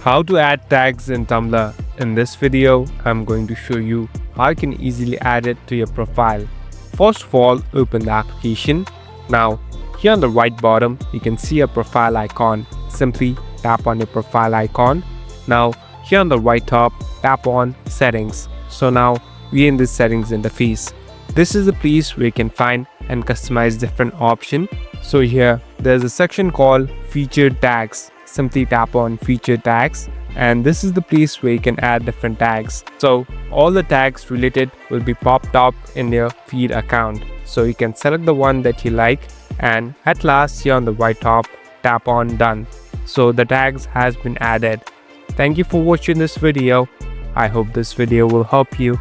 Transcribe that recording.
How to add tags in Tumblr. In this video, I'm going to show you how you can easily add it to your profile. First of all, open the application. Now, here on the right bottom, you can see a profile icon. Simply tap on your profile icon. Now, here on the right top, tap on Settings. So now, we're in the Settings interface. This is the place where you can find and customize different options. So here, there's a section called Featured Tags. Simply tap on Featured Tags, and this is the place where you can add different tags. So all the tags related will be popped up in your feed account. So you can select the one that you like, and at last here on the right top, tap on Done. So the tags has been added. Thank you for watching this video. I hope this video will help you.